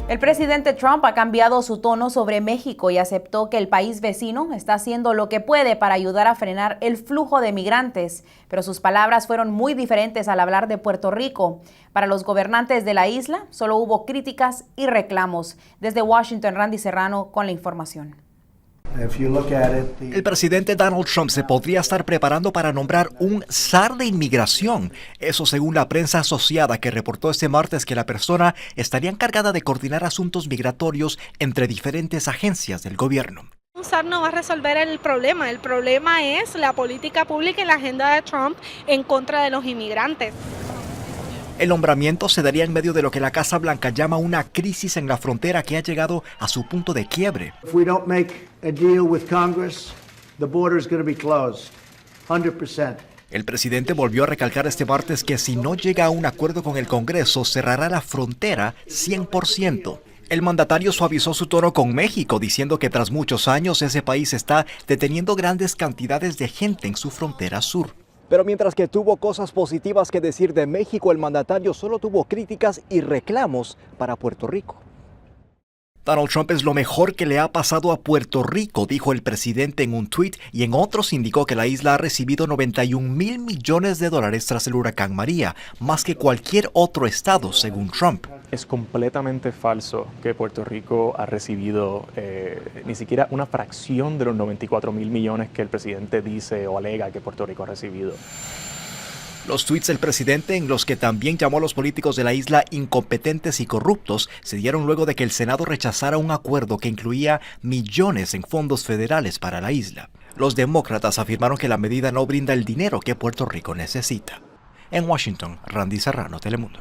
El presidente Trump ha cambiado su tono sobre México y aceptó que el país vecino está haciendo lo que puede para ayudar a frenar el flujo de migrantes, pero sus palabras fueron muy diferentes al hablar de Puerto Rico. Para los gobernantes de la isla, solo hubo críticas y reclamos. Desde Washington, Randy Serrano con la información. El presidente Donald Trump se podría estar preparando para nombrar un zar de inmigración. Eso según la prensa asociada, que reportó este martes que la persona estaría encargada de coordinar asuntos migratorios entre diferentes agencias del gobierno. Un zar no va a resolver el problema es la política pública y la agenda de Trump en contra de los inmigrantes. El nombramiento se daría en medio de lo que la Casa Blanca llama una crisis en la frontera que ha llegado a su punto de quiebre. If we don't make a deal with Congress, the border is going to be closed, 100%. El presidente volvió a recalcar este martes que si no llega a un acuerdo con el Congreso, cerrará la frontera 100%. El mandatario suavizó su tono con México, diciendo que tras muchos años ese país está deteniendo grandes cantidades de gente en su frontera sur. Pero mientras que tuvo cosas positivas que decir de México, el mandatario solo tuvo críticas y reclamos para Puerto Rico. Donald Trump es lo mejor que le ha pasado a Puerto Rico, dijo el presidente en un tuit, y en otros indicó que la isla ha recibido $91,000 millones tras el huracán María, más que cualquier otro estado, según Trump. Es completamente falso que Puerto Rico ha recibido ni siquiera una fracción de los $94,000 millones que el presidente dice o alega que Puerto Rico ha recibido. Los tuits del presidente, en los que también llamó a los políticos de la isla incompetentes y corruptos, se dieron luego de que el Senado rechazara un acuerdo que incluía millones en fondos federales para la isla. Los demócratas afirmaron que la medida no brinda el dinero que Puerto Rico necesita. En Washington, Randy Serrano, Telemundo.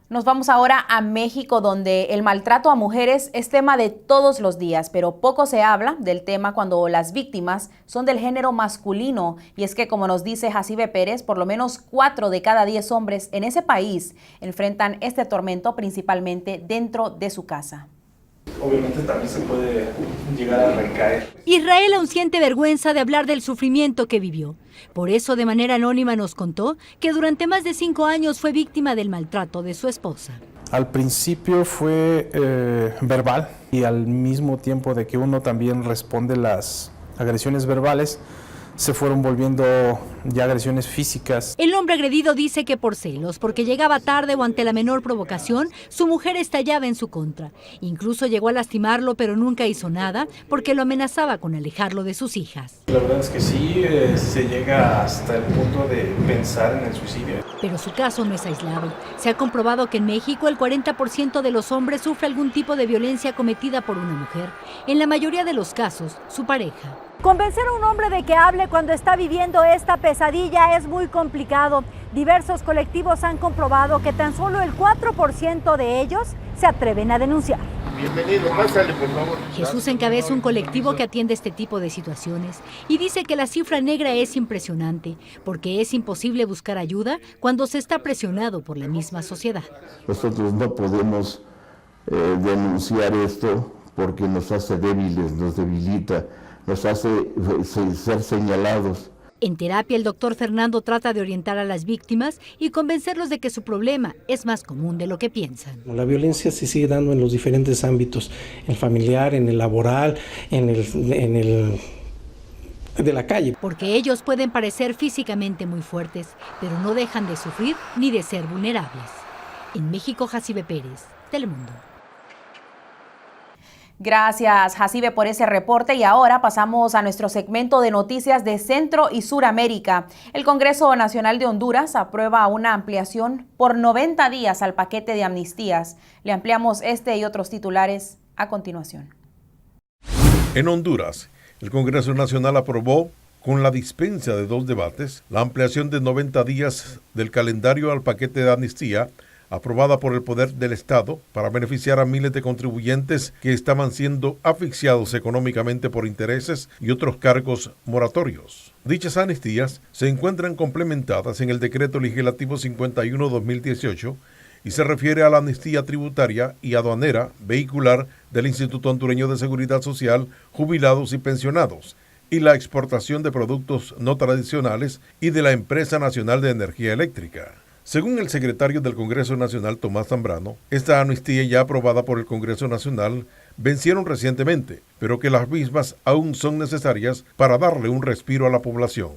Nos vamos ahora a México, donde el maltrato a mujeres es tema de todos los días, pero poco se habla del tema cuando las víctimas son del género masculino. Y es que, como nos dice Jacibe Pérez, por lo menos 4 de cada 10 hombres en ese país enfrentan este tormento principalmente dentro de su casa. Obviamente también se puede llegar a recaer. Israel aún siente vergüenza de hablar del sufrimiento que vivió. Por eso, de manera anónima nos contó que durante más de 5 años fue víctima del maltrato de su esposa. Al principio fue verbal y al mismo tiempo de que uno también responde las agresiones verbales, se fueron volviendo ya agresiones físicas. El hombre agredido dice que por celos, porque llegaba tarde o ante la menor provocación, su mujer estallaba en su contra. Incluso llegó a lastimarlo, pero nunca hizo nada, porque lo amenazaba con alejarlo de sus hijas. La verdad es que sí, se llega hasta el punto de pensar en el suicidio. Pero su caso no es aislado. Se ha comprobado que en México el 40% de los hombres sufre algún tipo de violencia cometida por una mujer. En la mayoría de los casos, su pareja. Convencer a un hombre de que hable cuando está viviendo esta pesadilla es muy complicado. Diversos colectivos han comprobado que tan solo el 4% de ellos se atreven a denunciar. Bienvenido, pásale por favor. Jesús encabeza un colectivo que atiende este tipo de situaciones y dice que la cifra negra es impresionante, porque es imposible buscar ayuda cuando se está presionado por la misma sociedad. Nosotros no podemos denunciar esto porque nos hace débiles, nos debilita, nos hace ser señalados. En terapia, el doctor Fernando trata de orientar a las víctimas y convencerlos de que su problema es más común de lo que piensan. La violencia se sigue dando en los diferentes ámbitos, en el familiar, en el laboral, en el de la calle. Porque ellos pueden parecer físicamente muy fuertes, pero no dejan de sufrir ni de ser vulnerables. En México, Jacibe Pérez, Telemundo. Gracias, Jacibe, por ese reporte. Y ahora pasamos a nuestro segmento de noticias de Centro y Suramérica. El Congreso Nacional de Honduras aprueba una ampliación por 90 días al paquete de amnistías. Le ampliamos este y otros titulares a continuación. En Honduras, el Congreso Nacional aprobó, con la dispensa de 2 debates, la ampliación de 90 días del calendario al paquete de amnistía, aprobada por el Poder del Estado para beneficiar a miles de contribuyentes que estaban siendo asfixiados económicamente por intereses y otros cargos moratorios. Dichas amnistías se encuentran complementadas en el Decreto Legislativo 51-2018 y se refiere a la amnistía tributaria y aduanera vehicular del Instituto Hondureño de Seguridad Social, jubilados y pensionados, y la exportación de productos no tradicionales y de la Empresa Nacional de Energía Eléctrica. Según el secretario del Congreso Nacional, Tomás Zambrano, esta amnistía ya aprobada por el Congreso Nacional vencieron recientemente, pero que las mismas aún son necesarias para darle un respiro a la población.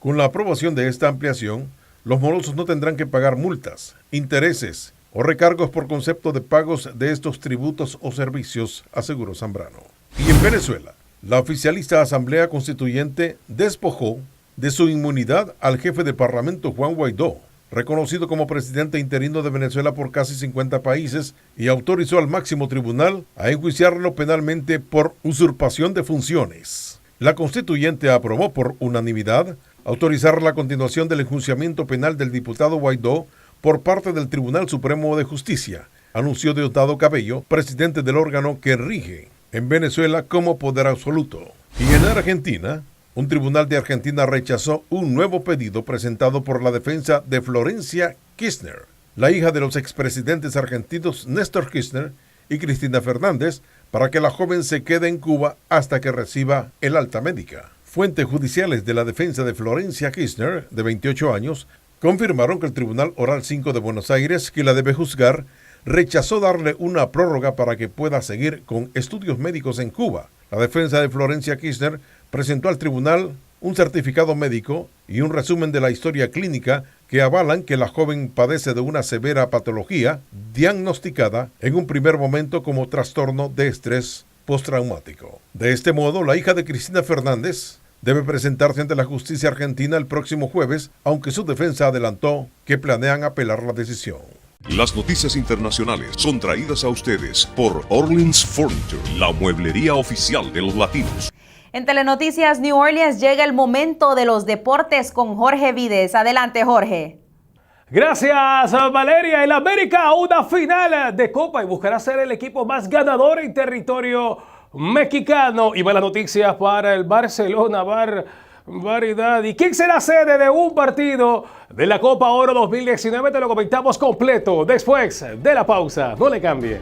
Con la aprobación de esta ampliación, los morosos no tendrán que pagar multas, intereses o recargos por concepto de pagos de estos tributos o servicios, aseguró Zambrano. Y en Venezuela, la oficialista Asamblea Constituyente despojó de su inmunidad al jefe del Parlamento, Juan Guaidó, reconocido como presidente interino de Venezuela por casi 50 países, y autorizó al máximo tribunal a enjuiciarlo penalmente por usurpación de funciones. La constituyente aprobó por unanimidad autorizar la continuación del enjuiciamiento penal del diputado Guaidó por parte del Tribunal Supremo de Justicia, anunció Diosdado Cabello, presidente del órgano que rige en Venezuela como poder absoluto. Y en Argentina, un tribunal de Argentina rechazó un nuevo pedido presentado por la defensa de Florencia Kirchner, la hija de los expresidentes argentinos Néstor Kirchner y Cristina Fernández, para que la joven se quede en Cuba hasta que reciba el alta médica. Fuentes judiciales de la defensa de Florencia Kirchner, de 28 años, confirmaron que el Tribunal Oral 5 de Buenos Aires, que la debe juzgar, rechazó darle una prórroga para que pueda seguir con estudios médicos en Cuba. La defensa de Florencia Kirchner presentó al tribunal un certificado médico y un resumen de la historia clínica que avalan que la joven padece de una severa patología diagnosticada en un primer momento como trastorno de estrés postraumático. De este modo, la hija de Cristina Fernández debe presentarse ante la justicia argentina el próximo jueves, aunque su defensa adelantó que planean apelar la decisión. Las noticias internacionales son traídas a ustedes por Orleans Furniture, la mueblería oficial de los latinos. En Telenoticias New Orleans llega el momento de los deportes con Jorge Vides. Adelante, Jorge. Gracias, Valeria. El América a una final de Copa y buscará ser el equipo más ganador en territorio mexicano. Y malas noticias para el Barcelona, barbaridad. ¿Y quién será sede de un partido de la Copa Oro 2019? Te lo comentamos completo después de la pausa. No le cambie.